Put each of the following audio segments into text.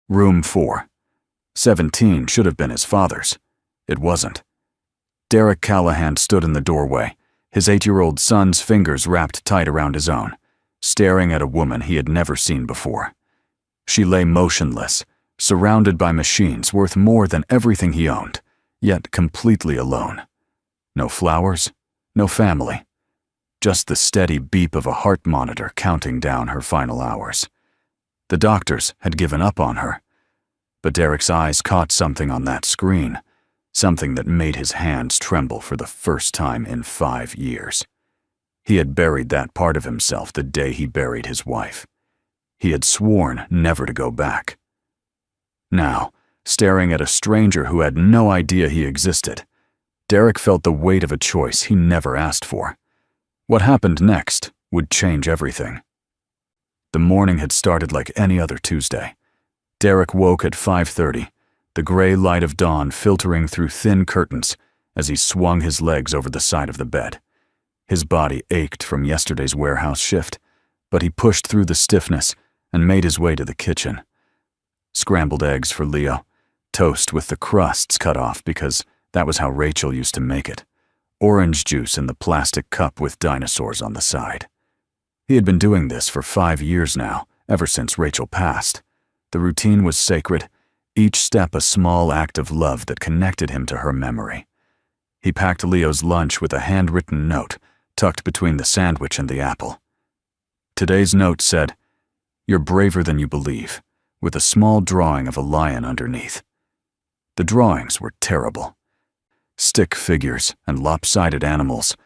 Room 4. 17 should have been his father's. It wasn't. Derek Callahan stood in the doorway, his 8-year-old son's fingers wrapped tight around his own, staring at a woman he had never seen before. She lay motionless, surrounded by machines worth more than everything he owned, yet completely alone. No flowers, no family. Just the steady beep of a heart monitor counting down her final hours. The doctors had given up on her. But Derek's eyes caught something on that screen, something that made his hands tremble for the first time in 5 years. He had buried that part of himself the day he buried his wife. He had sworn never to go back. Now, staring at a stranger who had no idea he existed, Derek felt the weight of a choice he never asked for. What happened next would change everything. The morning had started like any other Tuesday. Derek woke at 5:30, the gray light of dawn filtering through thin curtains as he swung his legs over the side of the bed. His body ached from yesterday's warehouse shift, but he pushed through the stiffness and made his way to the kitchen. Scrambled eggs for Leo, toast with the crusts cut off because that was how Rachel used to make it, orange juice in the plastic cup with dinosaurs on the side. He had been doing this for 5 years now, ever since Rachel passed. The routine was sacred, each step a small act of love that connected him to her memory. He packed Leo's lunch with a handwritten note tucked between the sandwich and the apple. Today's note said, "You're braver than you believe," with a small drawing of a lion underneath. The drawings were terrible. Stick figures and lopsided animals,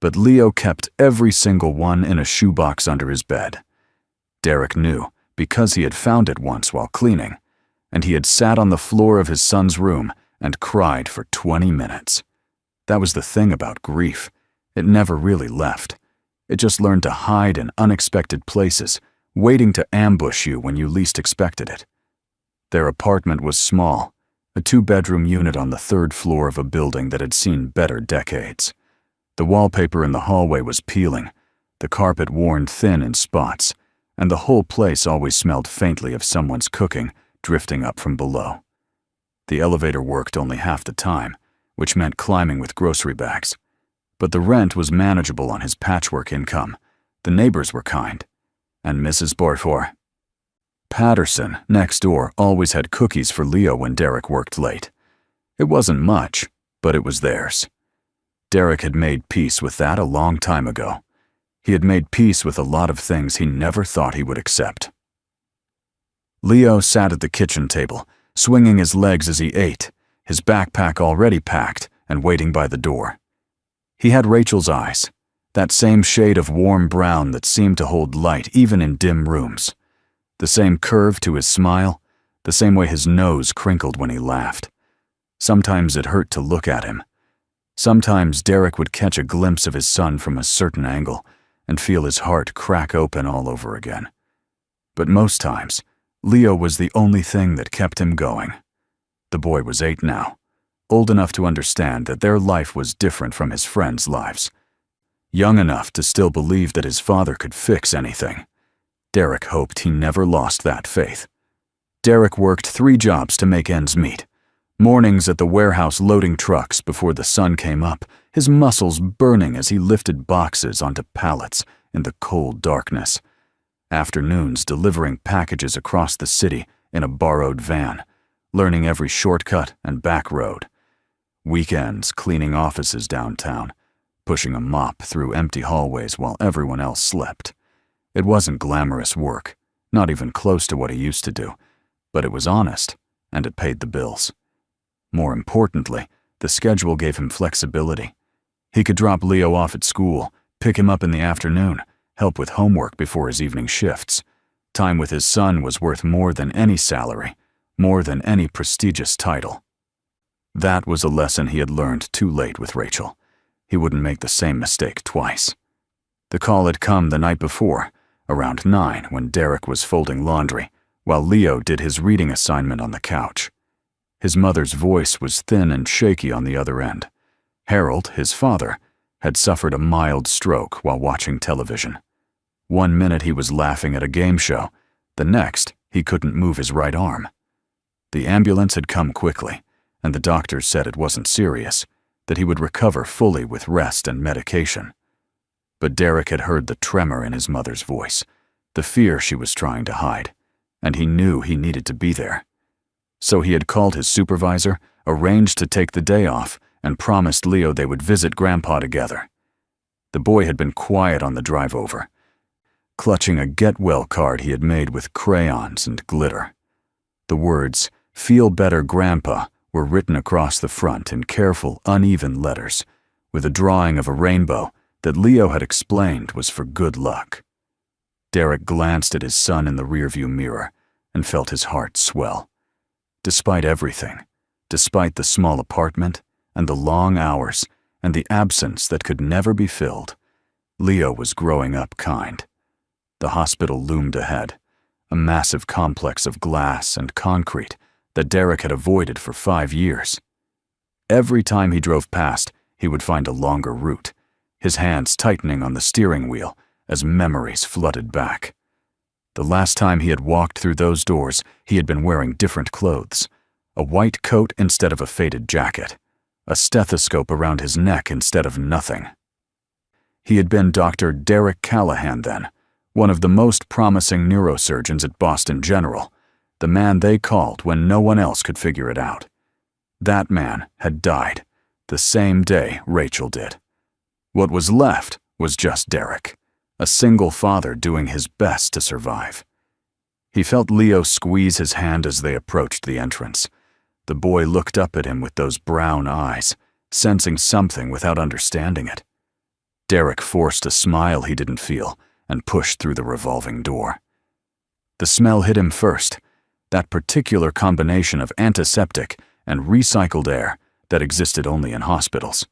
but Leo kept every single one in a shoebox under his bed. Derek knew, because he had found it once while cleaning, and he had sat on the floor of his son's room and cried for 20 minutes. That was the thing about grief. It never really left. It just learned to hide in unexpected places, waiting to ambush you when you least expected it. Their apartment was small, a 2-bedroom unit on the 3rd floor of a building that had seen better decades. The wallpaper in the hallway was peeling, the carpet worn thin in spots, and the whole place always smelled faintly of someone's cooking drifting up from below. The elevator worked only half the time, which meant climbing with grocery bags. But the rent was manageable on his patchwork income. The neighbors were kind. And Mrs. Borfor Patterson, next door, always had cookies for Leo when Derek worked late. It wasn't much, but it was theirs. Derek had made peace with that a long time ago. He had made peace with a lot of things he never thought he would accept. Leo sat at the kitchen table, swinging his legs as he ate, his backpack already packed and waiting by the door. He had Rachel's eyes, that same shade of warm brown that seemed to hold light even in dim rooms. The same curve to his smile, the same way his nose crinkled when he laughed. Sometimes it hurt to look at him. Sometimes Derek would catch a glimpse of his son from a certain angle and feel his heart crack open all over again. But most times, Leo was the only thing that kept him going. The boy was 8 now, old enough to understand that their life was different from his friends' lives. Young enough to still believe that his father could fix anything. Derek hoped he never lost that faith. Derek worked 3 jobs to make ends meet. Mornings at the warehouse loading trucks before the sun came up, his muscles burning as he lifted boxes onto pallets in the cold darkness. Afternoons delivering packages across the city in a borrowed van, learning every shortcut and back road. Weekends cleaning offices downtown, pushing a mop through empty hallways while everyone else slept. It wasn't glamorous work, not even close to what he used to do, but it was honest, and it paid the bills. More importantly, the schedule gave him flexibility. He could drop Leo off at school, pick him up in the afternoon, help with homework before his evening shifts. Time with his son was worth more than any salary, more than any prestigious title. That was a lesson he had learned too late with Rachel. He wouldn't make the same mistake twice. The call had come the night before, around 9 when Derek was folding laundry, while Leo did his reading assignment on the couch. His mother's voice was thin and shaky on the other end. Harold, his father, had suffered a mild stroke while watching television. 1 minute he was laughing at a game show, the next he couldn't move his right arm. The ambulance had come quickly, and the doctors said it wasn't serious, that he would recover fully with rest and medication. But Derek had heard the tremor in his mother's voice, the fear she was trying to hide, and he knew he needed to be there. So he had called his supervisor, arranged to take the day off, and promised Leo they would visit Grandpa together. The boy had been quiet on the drive over, clutching a get-well card he had made with crayons and glitter. The words, "Feel better, Grandpa," were written across the front in careful, uneven letters, with a drawing of a rainbow that Leo had explained was for good luck. Derek glanced at his son in the rearview mirror and felt his heart swell. Despite everything, despite the small apartment and the long hours and the absence that could never be filled, Leo was growing up kind. The hospital loomed ahead, a massive complex of glass and concrete that Derek had avoided for 5 years. Every time he drove past, he would find a longer route, his hands tightening on the steering wheel as memories flooded back. The last time he had walked through those doors, he had been wearing different clothes, a white coat instead of a faded jacket, a stethoscope around his neck instead of nothing. He had been Dr. Derek Callahan then, one of the most promising neurosurgeons at Boston General, the man they called when no one else could figure it out. That man had died, the same day Rachel did. What was left was just Derek, a single father doing his best to survive. He felt Leo squeeze his hand as they approached the entrance. The boy looked up at him with those brown eyes, sensing something without understanding it. Derek forced a smile he didn't feel and pushed through the revolving door. The smell hit him first, that particular combination of antiseptic and recycled air that existed only in hospitals.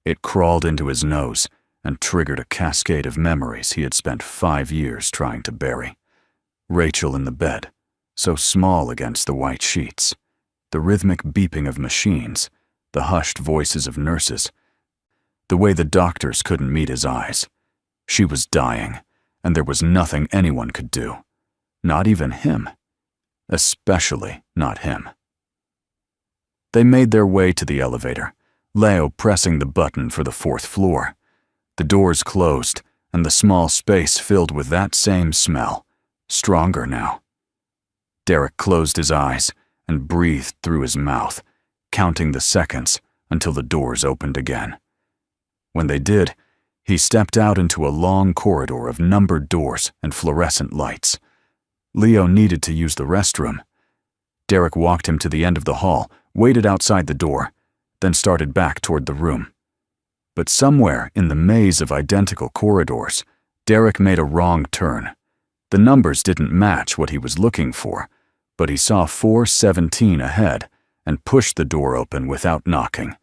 It crawled into his nose and triggered a cascade of memories he had spent 5 years trying to bury. Rachel in the bed, so small against the white sheets, the rhythmic beeping of machines, the hushed voices of nurses, the way the doctors couldn't meet his eyes. She was dying, and there was nothing anyone could do. Not even him. Especially not him. They made their way to the elevator, Leo pressing the button for the 4th floor. The doors closed, and the small space filled with that same smell, stronger now. Derek closed his eyes and breathed through his mouth, counting the seconds until the doors opened again. When they did, he stepped out into a long corridor of numbered doors and fluorescent lights. Leo needed to use the restroom. Derek walked him to the end of the hall, waited outside the door, then started back toward the room. But somewhere in the maze of identical corridors, Derek made a wrong turn. The numbers didn't match what he was looking for, but he saw 417 ahead and pushed the door open without knocking,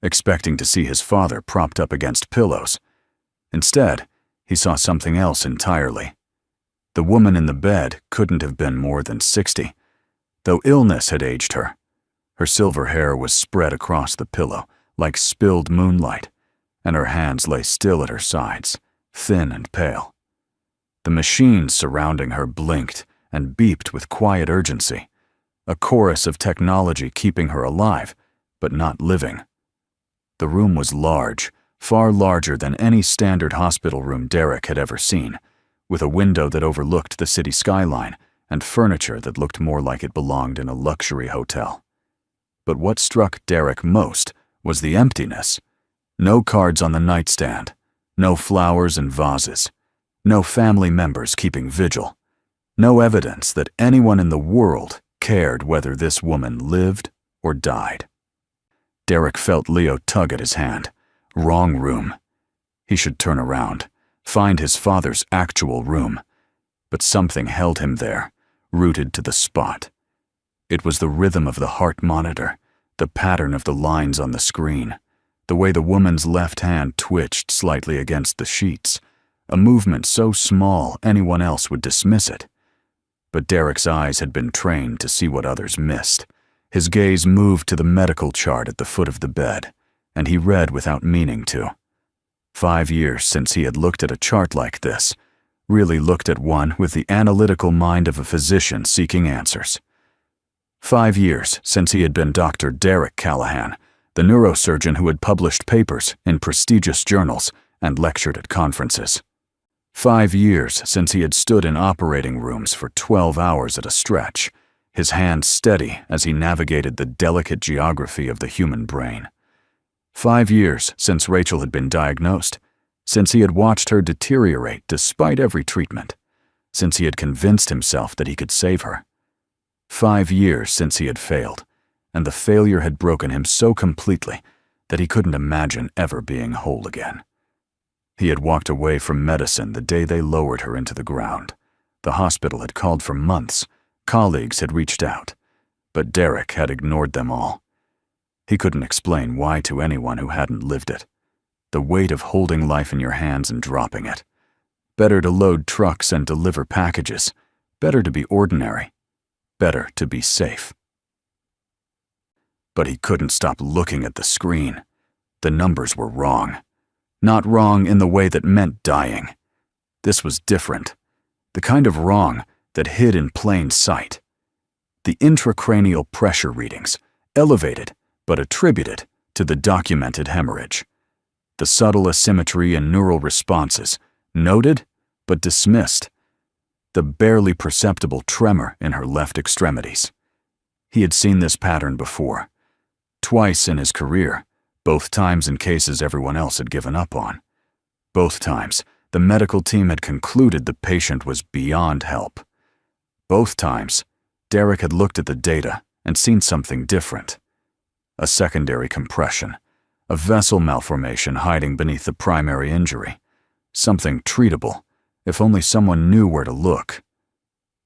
expecting to see his father propped up against pillows. Instead, he saw something else entirely. The woman in the bed couldn't have been more than 60, though illness had aged her. Her silver hair was spread across the pillow like spilled moonlight, and her hands lay still at her sides, thin and pale. The machines surrounding her blinked and beeped with quiet urgency, a chorus of technology keeping her alive, but not living. The room was large, far larger than any standard hospital room Derek had ever seen, with a window that overlooked the city skyline and furniture that looked more like it belonged in a luxury hotel. But what struck Derek most was the emptiness. No cards on the nightstand, no flowers and vases, no family members keeping vigil, no evidence that anyone in the world cared whether this woman lived or died. Derek felt Leo tug at his hand. Wrong room. He should turn around, find his father's actual room. But something held him there, rooted to the spot. It was the rhythm of the heart monitor, the pattern of the lines on the screen, the way the woman's left hand twitched slightly against the sheets, a movement so small anyone else would dismiss it. But Derek's eyes had been trained to see what others missed. His gaze moved to the medical chart at the foot of the bed, and he read without meaning to. 5 years since he had looked at a chart like this, really looked at one with the analytical mind of a physician seeking answers. 5 years since he had been Dr. Derek Callahan, the neurosurgeon who had published papers in prestigious journals and lectured at conferences. 5 years since he had stood in operating rooms for 12 hours at a stretch, his hands steady as he navigated the delicate geography of the human brain. 5 years since Rachel had been diagnosed, since he had watched her deteriorate despite every treatment, since he had convinced himself that he could save her. 5 years since he had failed, and the failure had broken him so completely that he couldn't imagine ever being whole again. He had walked away from medicine the day they lowered her into the ground. The hospital had called for months. Colleagues had reached out, but Derek had ignored them all. He couldn't explain why to anyone who hadn't lived it. The weight of holding life in your hands and dropping it. Better to load trucks and deliver packages. Better to be ordinary. Better to be safe. But he couldn't stop looking at the screen. The numbers were wrong. Not wrong in the way that meant dying. This was different. The kind of wrong that hid in plain sight. The intracranial pressure readings, elevated but attributed to the documented hemorrhage. The subtle asymmetry in neural responses, noted but dismissed. The barely perceptible tremor in her left extremities. He had seen this pattern before. Twice in his career, both times in cases everyone else had given up on. Both times, the medical team had concluded the patient was beyond help. Both times, Derek had looked at the data and seen something different. A secondary compression, a vessel malformation hiding beneath the primary injury. Something treatable, if only someone knew where to look.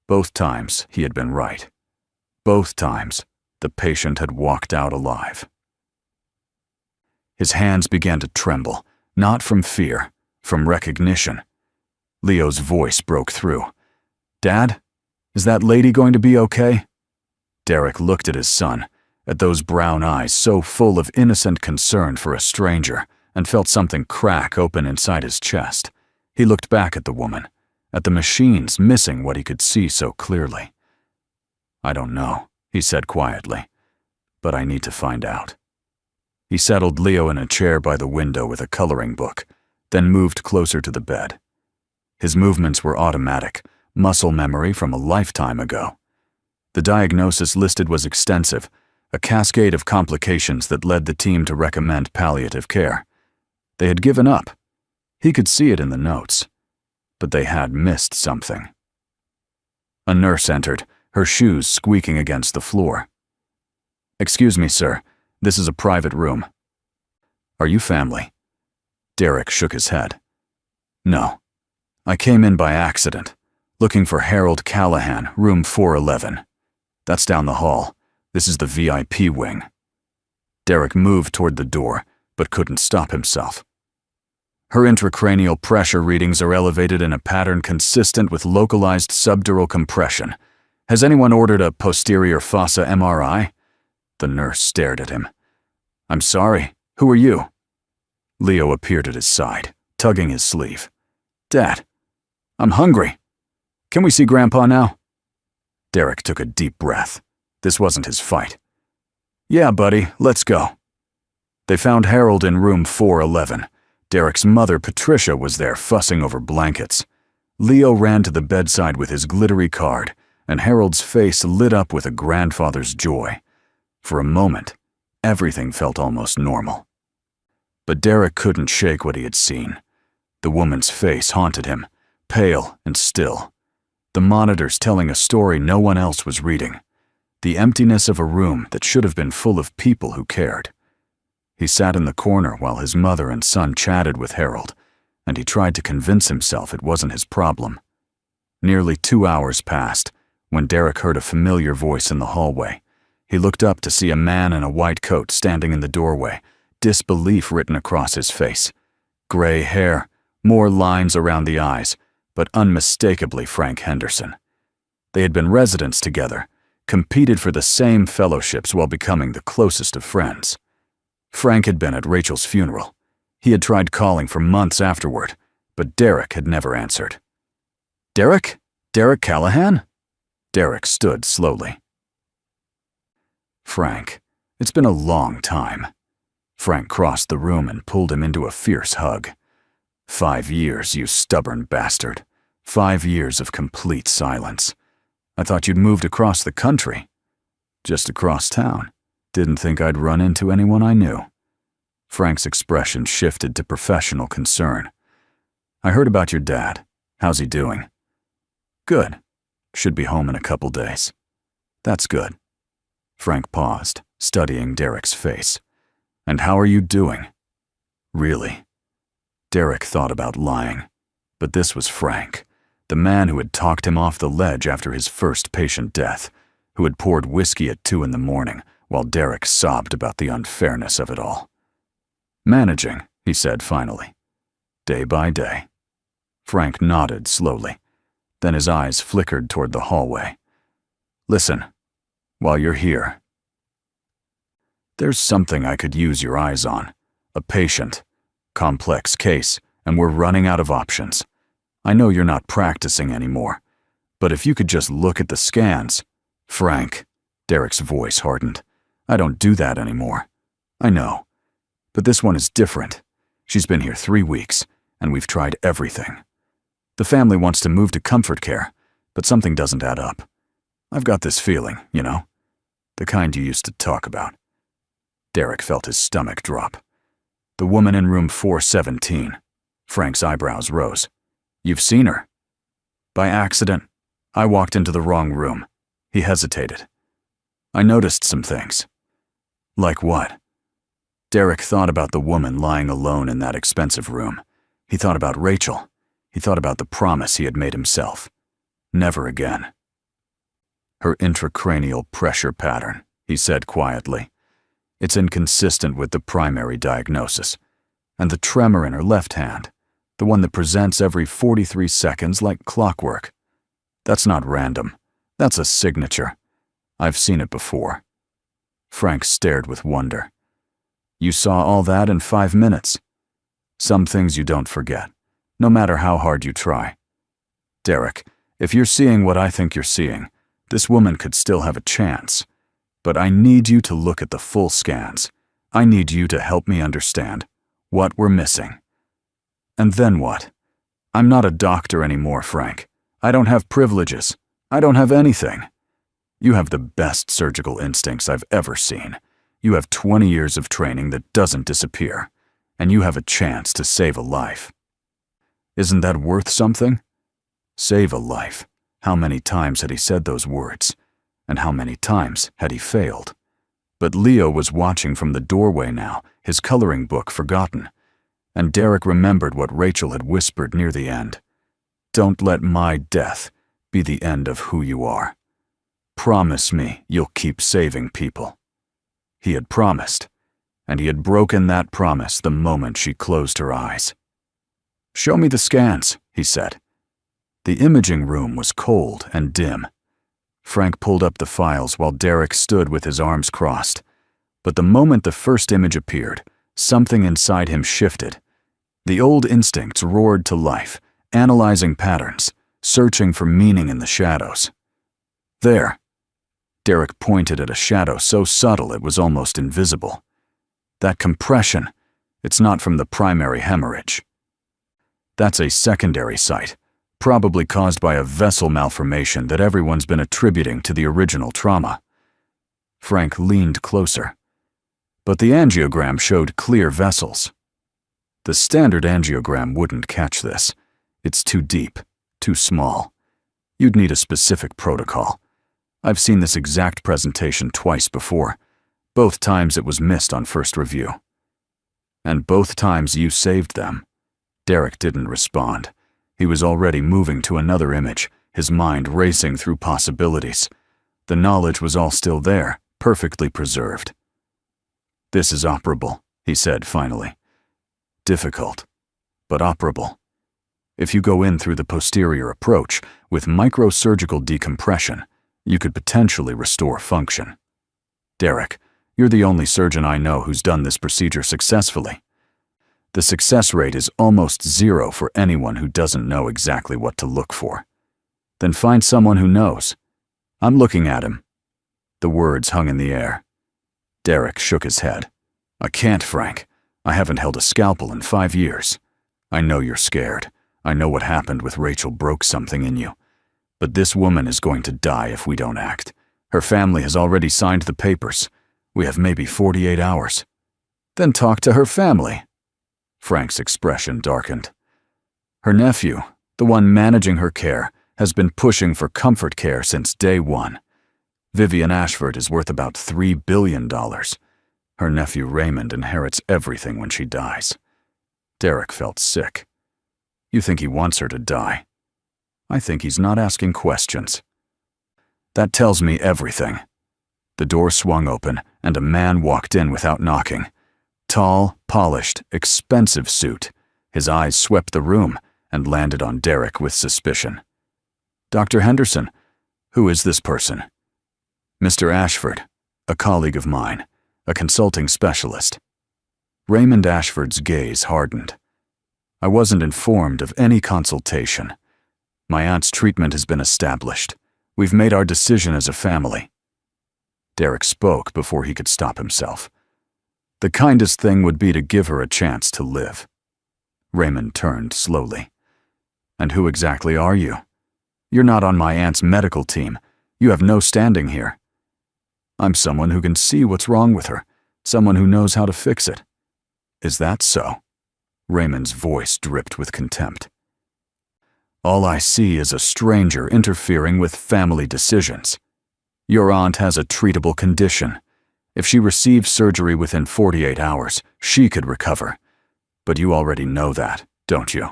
Both times, he had been right. Both times, the patient had walked out alive. His hands began to tremble, not from fear, from recognition. Leo's voice broke through. "Dad, is that lady going to be okay?" Derek looked at his son, at those brown eyes so full of innocent concern for a stranger, and felt something crack open inside his chest. He looked back at the woman, at the machines missing what he could see so clearly. "I don't know," he said quietly, "but I need to find out." He settled Leo in a chair by the window with a coloring book, then moved closer to the bed. His movements were automatic, muscle memory from a lifetime ago. The diagnosis listed was extensive, a cascade of complications that led the team to recommend palliative care. They had given up. He could see it in the notes. But they had missed something. A nurse entered, her shoes squeaking against the floor. "Excuse me, sir. This is a private room." "Are you family?" Derek shook his head. "No. I came in by accident, looking for Harold Callahan, room 411. That's down the hall. This is the VIP wing." Derek moved toward the door, but couldn't stop himself. "Her intracranial pressure readings are elevated in a pattern consistent with localized subdural compression. Has anyone ordered a posterior fossa MRI?" The nurse stared at him. "I'm sorry, who are you?" Leo appeared at his side, tugging his sleeve. "Dad, I'm hungry. Can we see Grandpa now?" Derek took a deep breath. This wasn't his fight. "Yeah, buddy, let's go." They found Harold in room 411. Derek's mother, Patricia, was there fussing over blankets. Leo ran to the bedside with his glittery card, and Harold's face lit up with a grandfather's joy. For a moment, everything felt almost normal. But Derek couldn't shake what he had seen. The woman's face haunted him, pale and still. The monitors telling a story no one else was reading. The emptiness of a room that should have been full of people who cared. He sat in the corner while his mother and son chatted with Harold, and he tried to convince himself it wasn't his problem. Nearly 2 hours passed when Derek heard a familiar voice in the hallway. He looked up to see a man in a white coat standing in the doorway, disbelief written across his face. Gray hair, more lines around the eyes, but unmistakably Frank Henderson. They had been residents together, competed for the same fellowships while becoming the closest of friends. Frank had been at Rachel's funeral. He had tried calling for months afterward, but Derek had never answered. "Derek? Derek Callahan?" Derek stood slowly. Frank, it's been a long time. Frank crossed the room and pulled him into a fierce hug. 5 years, you stubborn bastard. 5 years of complete silence. I thought you'd moved across the country. Just across town. Didn't think I'd run into anyone I knew. Frank's expression shifted to professional concern. I heard about your dad. How's he doing? Good. Should be home in a couple days. That's good. Frank paused, studying Derek's face. And how are you doing? Really? Derek thought about lying. But this was Frank, the man who had talked him off the ledge after his first patient death, who had poured whiskey at 2 a.m. while Derek sobbed about the unfairness of it all. Managing, he said finally. Day by day. Frank nodded slowly. Then his eyes flickered toward the hallway. Listen, while you're here, there's something I could use your eyes on. A patient. Complex case, and we're running out of options. I know you're not practicing anymore, but if you could just look at the scans. Frank, Derek's voice hardened. I don't do that anymore. I know. But this one is different. She's been here 3 weeks, and we've tried everything. The family wants to move to comfort care, but something doesn't add up. I've got this feeling, you know? The kind you used to talk about. Derek felt his stomach drop. The woman in room 417. Frank's eyebrows rose. You've seen her? By accident. I walked into the wrong room. He hesitated. I noticed some things. Like what? Derek thought about the woman lying alone in that expensive room. He thought about Rachel. He thought about the promise he had made himself. Never again. Her intracranial pressure pattern, he said quietly. It's inconsistent with the primary diagnosis. And the tremor in her left hand, the one that presents every 43 seconds like clockwork. That's not random. That's a signature. I've seen it before. Frank stared with wonder. You saw all that in 5 minutes. Some things you don't forget, no matter how hard you try. Derek, if you're seeing what I think you're seeing, this woman could still have a chance. But I need you to look at the full scans. I need you to help me understand what we're missing. And then what? I'm not a doctor anymore, Frank. I don't have privileges. I don't have anything. You have the best surgical instincts I've ever seen. You have 20 years of training that doesn't disappear. And you have a chance to save a life. Isn't that worth something? Save a life. How many times had he said those words? And how many times had he failed? But Leo was watching from the doorway now, his coloring book forgotten. And Derek remembered what Rachel had whispered near the end. Don't let my death be the end of who you are. Promise me you'll keep saving people. He had promised, and he had broken that promise the moment she closed her eyes. Show me the scans, he said. The imaging room was cold and dim. Frank pulled up the files while Derek stood with his arms crossed. But the moment the first image appeared, something inside him shifted. The old instincts roared to life, analyzing patterns, searching for meaning in the shadows. There. Derek pointed at a shadow so subtle it was almost invisible. That compression, it's not from the primary hemorrhage. That's a secondary site, probably caused by a vessel malformation that everyone's been attributing to the original trauma. Frank leaned closer. But the angiogram showed clear vessels. The standard angiogram wouldn't catch this. It's too deep, too small. You'd need a specific protocol. I've seen this exact presentation twice before. Both times it was missed on first review. And both times you saved them. Derek didn't respond. He was already moving to another image, his mind racing through possibilities. The knowledge was all still there, perfectly preserved. This is operable, he said finally. Difficult, but operable. If you go in through the posterior approach, with microsurgical decompression, you could potentially restore function. Derek, you're the only surgeon I know who's done this procedure successfully. The success rate is almost 0 for anyone who doesn't know exactly what to look for. Then find someone who knows. I'm looking at him. The words hung in the air. Derek shook his head. I can't, Frank. I haven't held a scalpel in 5 years. I know you're scared. I know what happened with Rachel broke something in you. But this woman is going to die if we don't act. Her family has already signed the papers. We have maybe 48 hours. Then talk to her family. Frank's expression darkened. Her nephew, the one managing her care, has been pushing for comfort care since day one. Vivian Ashford is worth about $3 billion. Her nephew Raymond inherits everything when she dies. Derek felt sick. You think he wants her to die? I think he's not asking questions. That tells me everything. The door swung open, and a man walked in without knocking. Tall, polished, expensive suit. His eyes swept the room and landed on Derek with suspicion. Dr. Henderson, who is this person? Mr. Ashford, a colleague of mine, a consulting specialist. Raymond Ashford's gaze hardened. I wasn't informed of any consultation. My aunt's treatment has been established. We've made our decision as a family. Derek spoke before he could stop himself. The kindest thing would be to give her a chance to live. Raymond turned slowly. And who exactly are you? You're not on my aunt's medical team. You have no standing here. I'm someone who can see what's wrong with her, someone who knows how to fix it. Is that so? Raymond's voice dripped with contempt. All I see is a stranger interfering with family decisions. Your aunt has a treatable condition. If she receives surgery within 48 hours, she could recover. But you already know that, don't you?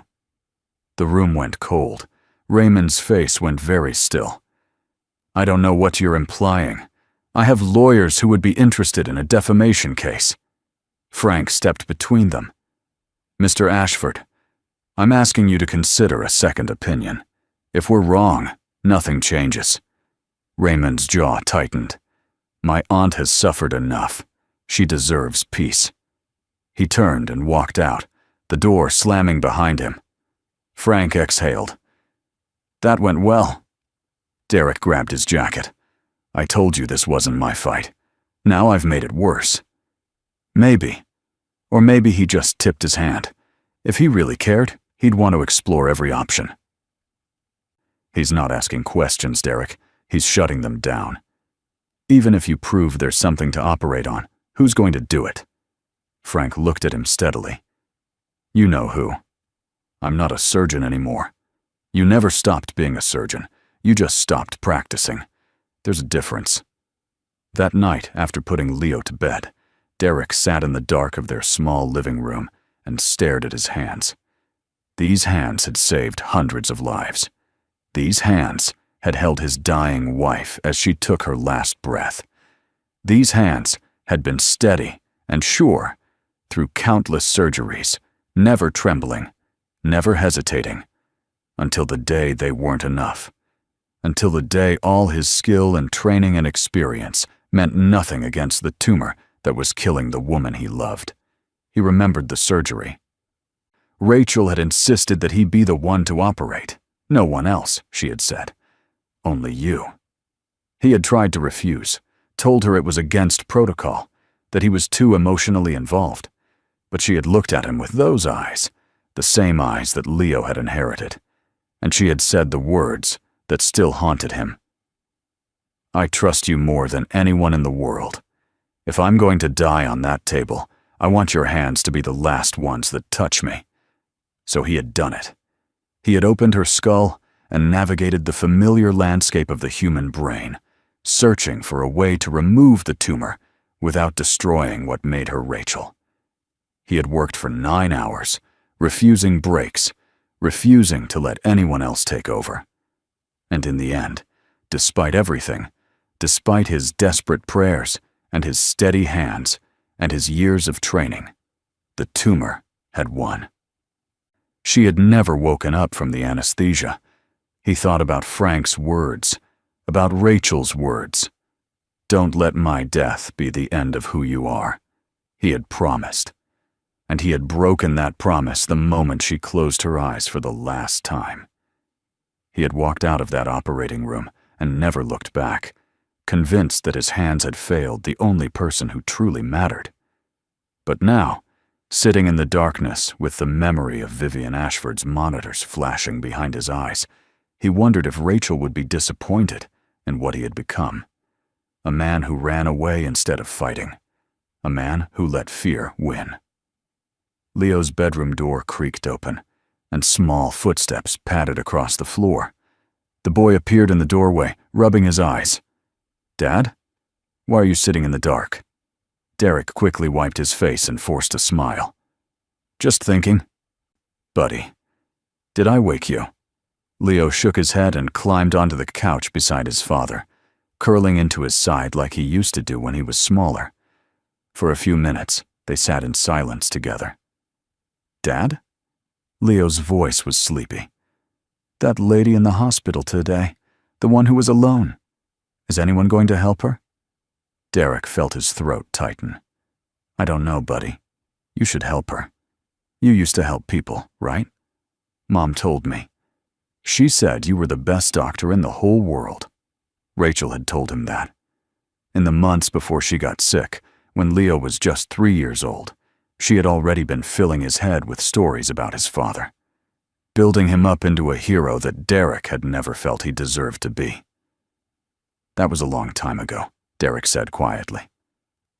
The room went cold. Raymond's face went very still. I don't know what you're implying. I have lawyers who would be interested in a defamation case. Frank stepped between them. Mr. Ashford, I'm asking you to consider a second opinion. If we're wrong, nothing changes. Raymond's jaw tightened. My aunt has suffered enough. She deserves peace. He turned and walked out, the door slamming behind him. Frank exhaled. That went well. Derek grabbed his jacket. I told you this wasn't my fight. Now I've made it worse. Maybe. Or maybe he just tipped his hand. If he really cared, he'd want to explore every option. He's not asking questions, Derek. He's shutting them down. Even if you prove there's something to operate on, who's going to do it? Frank looked at him steadily. You know who. I'm not a surgeon anymore. You never stopped being a surgeon. You just stopped practicing. There's a difference. That night, after putting Leo to bed, Derek sat in the dark of their small living room and stared at his hands. These hands had saved hundreds of lives. These hands had held his dying wife as she took her last breath. These hands had been steady and sure through countless surgeries, never trembling, never hesitating, until the day they weren't enough. Until the day all his skill and training and experience meant nothing against the tumor that was killing the woman he loved. He remembered the surgery. Rachel had insisted that he be the one to operate. No one else, she had said. Only you. He had tried to refuse, told her it was against protocol, that he was too emotionally involved. But she had looked at him with those eyes, the same eyes that Leo had inherited, and she had said the words that still haunted him. I trust you more than anyone in the world. If I'm going to die on that table, I want your hands to be the last ones that touch me. So he had done it. He had opened her skull and navigated the familiar landscape of the human brain, searching for a way to remove the tumor without destroying what made her Rachel. He had worked for 9 hours, refusing breaks, refusing to let anyone else take over. And in the end, despite everything, despite his desperate prayers and his steady hands and his years of training, the tumor had won. She had never woken up from the anesthesia. He thought about Frank's words, about Rachel's words. Don't let my death be the end of who you are. He had promised. And he had broken that promise the moment she closed her eyes for the last time. He had walked out of that operating room and never looked back, convinced that his hands had failed the only person who truly mattered. But now, sitting in the darkness with the memory of Vivian Ashford's monitors flashing behind his eyes, he wondered if Rachel would be disappointed in what he had become. A man who ran away instead of fighting. A man who let fear win. Leo's bedroom door creaked open, and small footsteps padded across the floor. The boy appeared in the doorway, rubbing his eyes. "Dad? Why are you sitting in the dark?" Derek quickly wiped his face and forced a smile. "Just thinking." "Buddy, did I wake you?" Leo shook his head and climbed onto the couch beside his father, curling into his side like he used to do when he was smaller. For a few minutes, they sat in silence together. "Dad?" Leo's voice was sleepy. "That lady in the hospital today, the one who was alone. Is anyone going to help her?" Derek felt his throat tighten. "I don't know, buddy. You should help her. You used to help people, right? Mom told me. She said you were the best doctor in the whole world." Rachel had told him that. In the months before she got sick, when Leo was just 3 years old, she had already been filling his head with stories about his father, building him up into a hero that Derek had never felt he deserved to be. "That was a long time ago," Derek said quietly.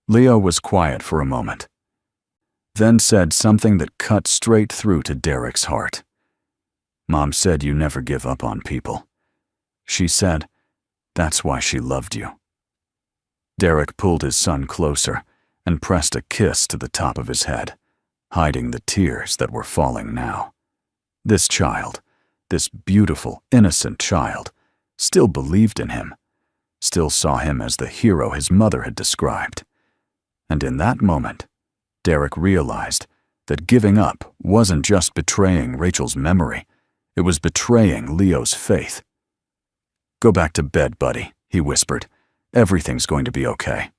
Leo was quiet for a moment, then said something that cut straight through to Derek's heart. "Mom said you never give up on people. She said that's why she loved you." Derek pulled his son closer and pressed a kiss to the top of his head, hiding the tears that were falling now. This child, this beautiful, innocent child, still believed in him, still saw him as the hero his mother had described. And in that moment, Derek realized that giving up wasn't just betraying Rachel's memory, it was betraying Leo's faith. "Go back to bed, buddy," he whispered. "Everything's going to be okay."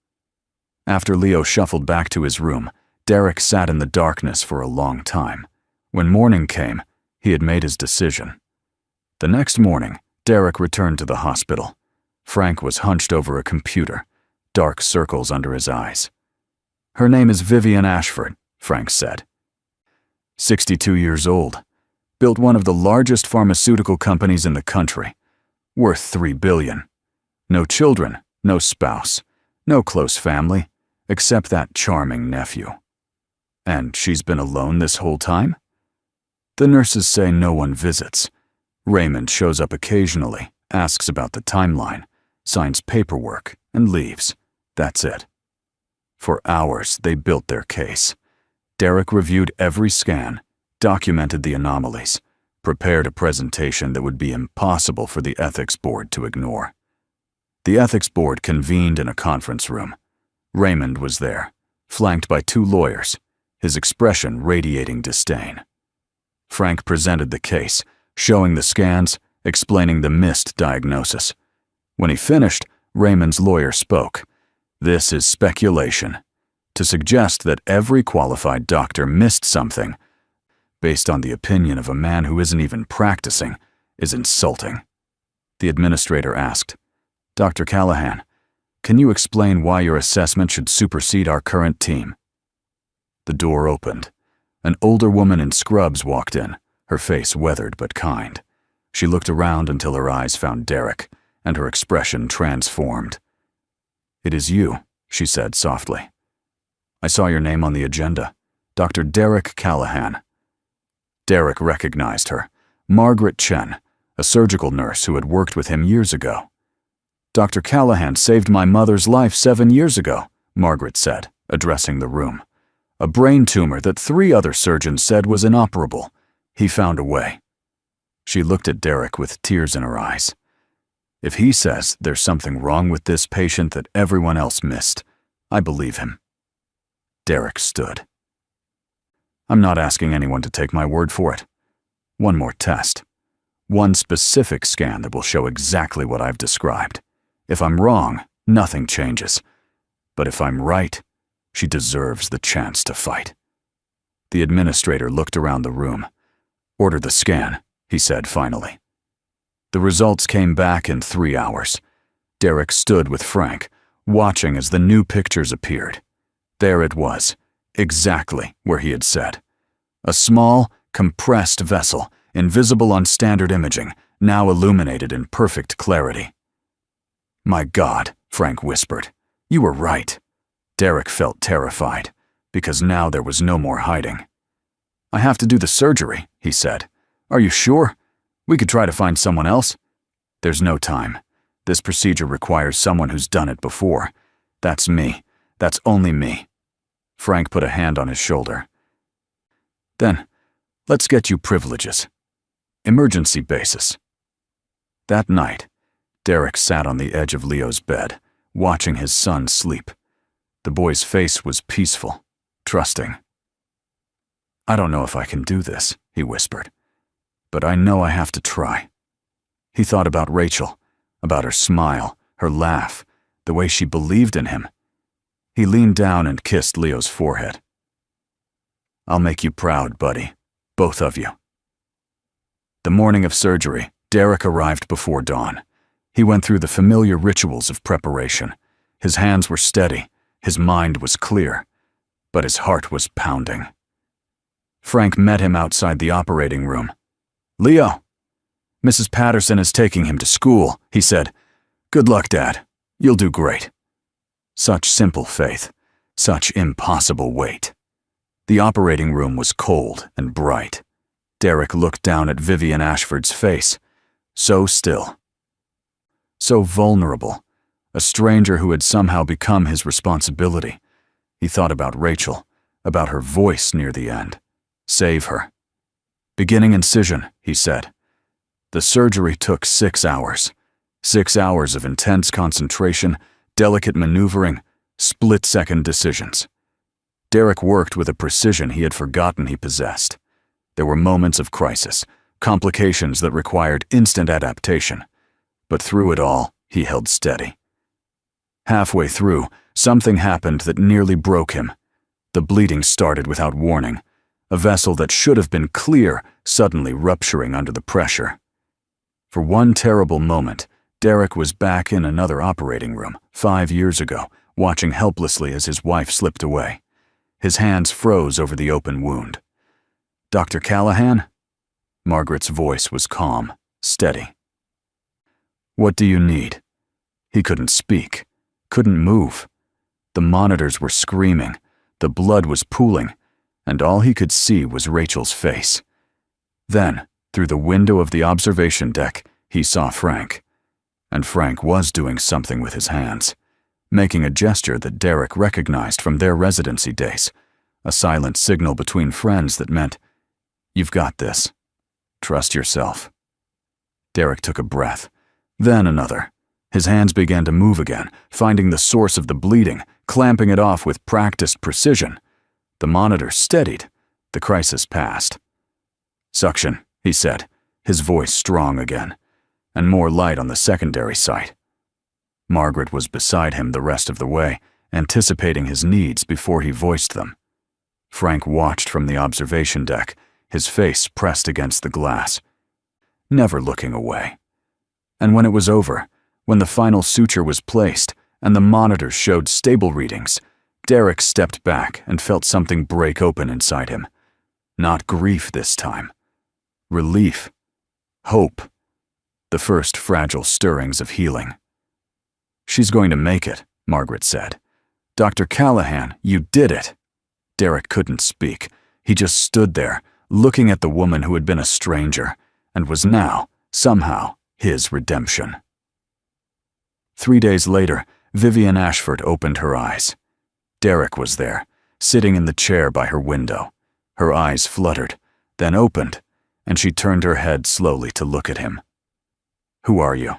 After Leo shuffled back to his room, Derek sat in the darkness for a long time. When morning came, he had made his decision. The next morning, Derek returned to the hospital. Frank was hunched over a computer, dark circles under his eyes. "Her name is Vivian Ashford," Frank said. 62 years old. Built one of the largest pharmaceutical companies in the country. Worth $3 billion. No children, no spouse, no close family, except that charming nephew. And she's been alone this whole time? The nurses say no one visits. Raymond shows up occasionally, asks about the timeline, signs paperwork, and leaves. That's it. For hours, they built their case. Derek reviewed every scan, documented the anomalies, prepared a presentation that would be impossible for the ethics board to ignore. The ethics board convened in a conference room. Raymond was there, flanked by 2 lawyers, his expression radiating disdain. Frank presented the case, showing the scans, explaining the missed diagnosis. When he finished, Raymond's lawyer spoke. "This is speculation. To suggest that every qualified doctor missed something, based on the opinion of a man who isn't even practicing, is insulting." The administrator asked, "Dr. Callahan, can you explain why your assessment should supersede our current team?" The door opened. An older woman in scrubs walked in, her face weathered but kind. She looked around until her eyes found Derek, and her expression transformed. "It is you," she said softly. "I saw your name on the agenda. Dr. Derek Callahan." Derek recognized her. Margaret Chen, a surgical nurse who had worked with him years ago. "Dr. Callahan saved my mother's life 7 years ago," Margaret said, addressing the room. "A brain tumor that 3 other surgeons said was inoperable. He found a way." She looked at Derek with tears in her eyes. "If he says there's something wrong with this patient that everyone else missed, I believe him." Derek stood. "I'm not asking anyone to take my word for it. One more test. One specific scan that will show exactly what I've described. If I'm wrong, nothing changes. But if I'm right, she deserves the chance to fight." The administrator looked around the room. "Order the scan," he said finally. The results came back in 3 hours. Derek stood with Frank, watching as the new pictures appeared. There it was, exactly where he had said. A small, compressed vessel, invisible on standard imaging, now illuminated in perfect clarity. "My God," Frank whispered. "You were right." Derek felt terrified, because now there was no more hiding. "I have to do the surgery," he said. "Are you sure? We could try to find someone else." "There's no time. This procedure requires someone who's done it before. That's me. That's only me." Frank put a hand on his shoulder. "Then, let's get you privileges. Emergency basis." That night, Derek sat on the edge of Leo's bed, watching his son sleep. The boy's face was peaceful, trusting. "I don't know if I can do this," he whispered, "but I know I have to try." He thought about Rachel, about her smile, her laugh, the way she believed in him. He leaned down and kissed Leo's forehead. "I'll make you proud, buddy, both of you." The morning of surgery, Derek arrived before dawn. He went through the familiar rituals of preparation. His hands were steady, his mind was clear, but his heart was pounding. Frank met him outside the operating room. "Leo, Mrs. Patterson is taking him to school," he said. "Good luck, Dad. You'll do great." Such simple faith, such impossible weight. The operating room was cold and bright. Derek looked down at Vivian Ashford's face, so still, so vulnerable, a stranger who had somehow become his responsibility. He thought about Rachel, about her voice near the end. Save her. "Beginning incision," he said. The surgery took 6 hours. 6 hours of intense concentration, delicate maneuvering, split-second decisions. Derek worked with a precision he had forgotten he possessed. There were moments of crisis, complications that required instant adaptation. But through it all, he held steady. Halfway through, something happened that nearly broke him. The bleeding started without warning, a vessel that should have been clear suddenly rupturing under the pressure. For one terrible moment, Derek was back in another operating room, 5 years ago, watching helplessly as his wife slipped away. His hands froze over the open wound. "Dr. Callahan?" Margaret's voice was calm, steady. "What do you need?" He couldn't speak, couldn't move. The monitors were screaming, the blood was pooling, and all he could see was Rachel's face. Then, through the window of the observation deck, he saw Frank. And Frank was doing something with his hands, making a gesture that Derek recognized from their residency days, a silent signal between friends that meant, "You've got this. Trust yourself." Derek took a breath, then another. His hands began to move again, finding the source of the bleeding, clamping it off with practiced precision. The monitor steadied. The crisis passed. "Suction," he said, his voice strong again, and more light on the secondary site. Margaret was beside him the rest of the way, anticipating his needs before he voiced them. Frank watched from the observation deck, his face pressed against the glass, never looking away. And when it was over, when the final suture was placed and the monitors showed stable readings, Derek stepped back and felt something break open inside him. Not grief this time. Relief. Hope. The first fragile stirrings of healing. "She's going to make it," Margaret said. "Dr. Callahan, you did it." Derek couldn't speak. He just stood there, looking at the woman who had been a stranger, and was now, somehow, his redemption. 3 days later, Vivian Ashford opened her eyes. Derek was there, sitting in the chair by her window. Her eyes fluttered, then opened, and she turned her head slowly to look at him. "Who are you?"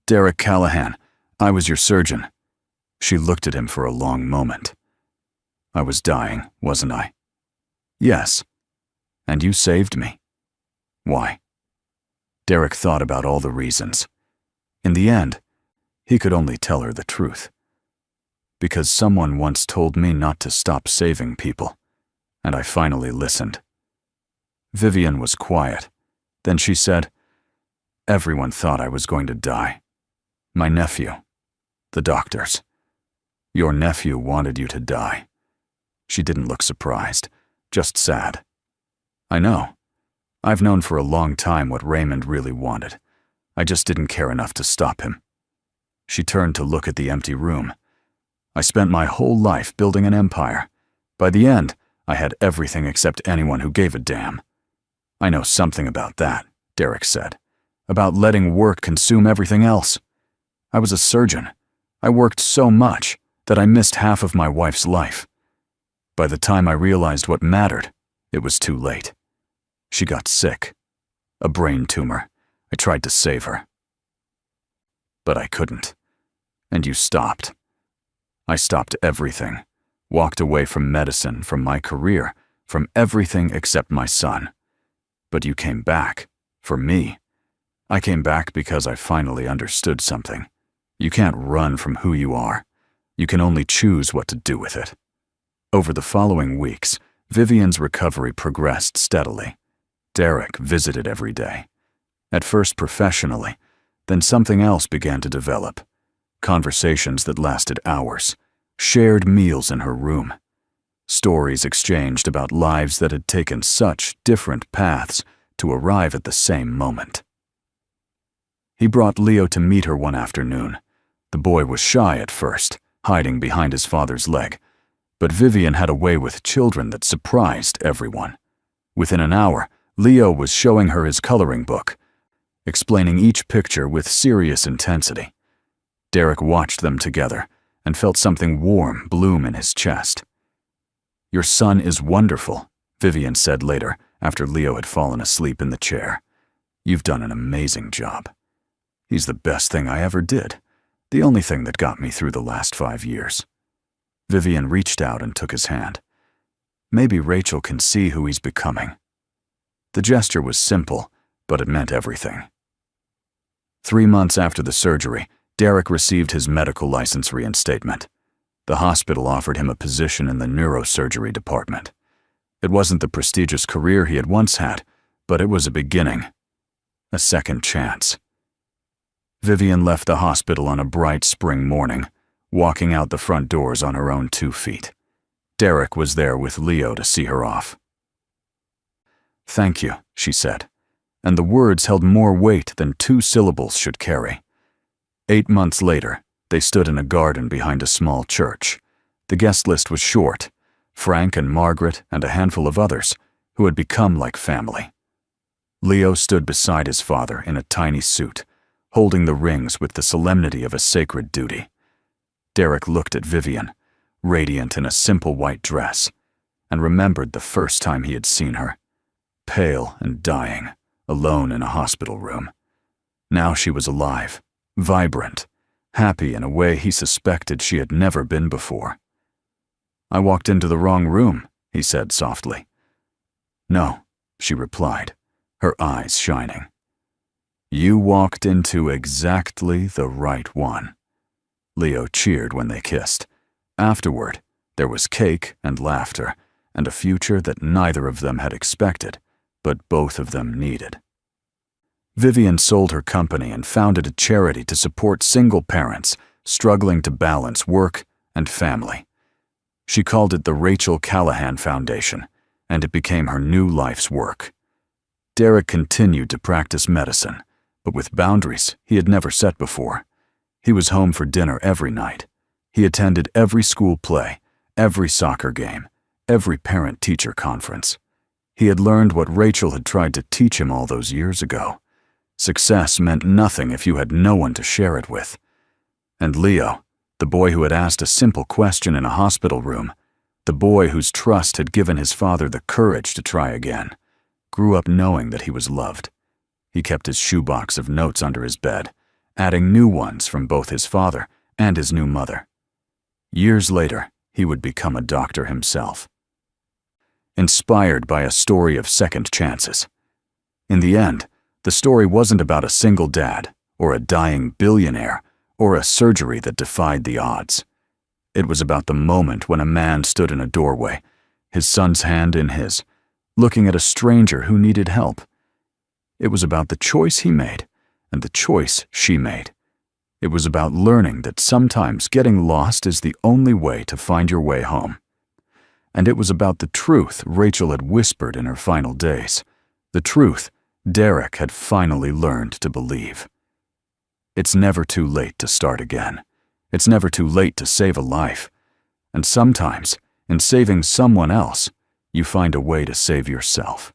"Derek Callahan. I was your surgeon." She looked at him for a long moment. "I was dying, wasn't I?" "Yes. And you saved me." "Why?" Derek thought about all the reasons. In the end, he could only tell her the truth. "Because someone once told me not to stop saving people, and I finally listened." Vivian was quiet. Then she said, "Everyone thought I was going to die. My nephew. The doctors. Your nephew wanted you to die. She didn't look surprised, just sad. I know. I've known for a long time what Raymond really wanted. I just didn't care enough to stop him. She turned to look at the empty room. I spent my whole life building an empire. By the end, I had everything except anyone who gave a damn. I know something about that, Derek said. About letting work consume everything else. I was a surgeon. I worked so much that I missed half of my wife's life. By the time I realized what mattered, it was too late. She got sick. A brain tumor. I tried to save her. But I couldn't. And you stopped. I stopped everything. Walked away from medicine, from my career, from everything except my son. But you came back. For me. I came back because I finally understood something. You can't run from who you are. You can only choose what to do with it. Over the following weeks, Vivian's recovery progressed steadily. Derek visited every day. At first professionally, then something else began to develop. Conversations that lasted hours. Shared meals in her room. Stories exchanged about lives that had taken such different paths to arrive at the same moment. He brought Leo to meet her one afternoon. The boy was shy at first, hiding behind his father's leg. But Vivian had a way with children that surprised everyone. Within an hour, Leo was showing her his coloring book, explaining each picture with serious intensity. Derek watched them together and felt something warm bloom in his chest. "Your son is wonderful," Vivian said later after Leo had fallen asleep in the chair. "You've done an amazing job. He's the best thing I ever did, the only thing that got me through the last 5 years." Vivian reached out and took his hand. "Maybe Rachel can see who he's becoming." The gesture was simple, but it meant everything. 3 months after the surgery, Derek received his medical license reinstatement. The hospital offered him a position in the neurosurgery department. It wasn't the prestigious career he had once had, but it was a beginning. A second chance. Vivian left the hospital on a bright spring morning, walking out the front doors on her own 2 feet. Derek was there with Leo to see her off. "Thank you," she said, and the words held more weight than 2 syllables should carry. 8 months later, they stood in a garden behind a small church. The guest list was short: Frank and Margaret and a handful of others who had become like family. Leo stood beside his father in a tiny suit, holding the rings with the solemnity of a sacred duty. Derek looked at Vivian, radiant in a simple white dress, and remembered the first time he had seen her, pale and dying, alone in a hospital room. Now she was alive, vibrant, happy in a way he suspected she had never been before. "I walked into the wrong room," he said softly. "No," she replied, her eyes shining. "You walked into exactly the right one." Leo cheered when they kissed. Afterward, there was cake and laughter, and a future that neither of them had expected, but both of them needed. Vivian sold her company and founded a charity to support single parents struggling to balance work and family. She called it the Rachel Callahan Foundation, and it became her new life's work. Derek continued to practice medicine, but with boundaries he had never set before. He was home for dinner every night. He attended every school play, every soccer game, every parent-teacher conference. He had learned what Rachel had tried to teach him all those years ago. Success meant nothing if you had no one to share it with. And Leo, the boy who had asked a simple question in a hospital room, the boy whose trust had given his father the courage to try again, grew up knowing that he was loved. He kept his shoebox of notes under his bed, adding new ones from both his father and his new mother. Years later, he would become a doctor himself. Inspired by a story of second chances. In the end, the story wasn't about a single dad, or a dying billionaire, or a surgery that defied the odds. It was about the moment when a man stood in a doorway, his son's hand in his, looking at a stranger who needed help. It was about the choice he made, and the choice she made. It was about learning that sometimes getting lost is the only way to find your way home. And it was about the truth Rachel had whispered in her final days, the truth Derek had finally learned to believe. It's never too late to start again. It's never too late to save a life. And sometimes, in saving someone else, you find a way to save yourself.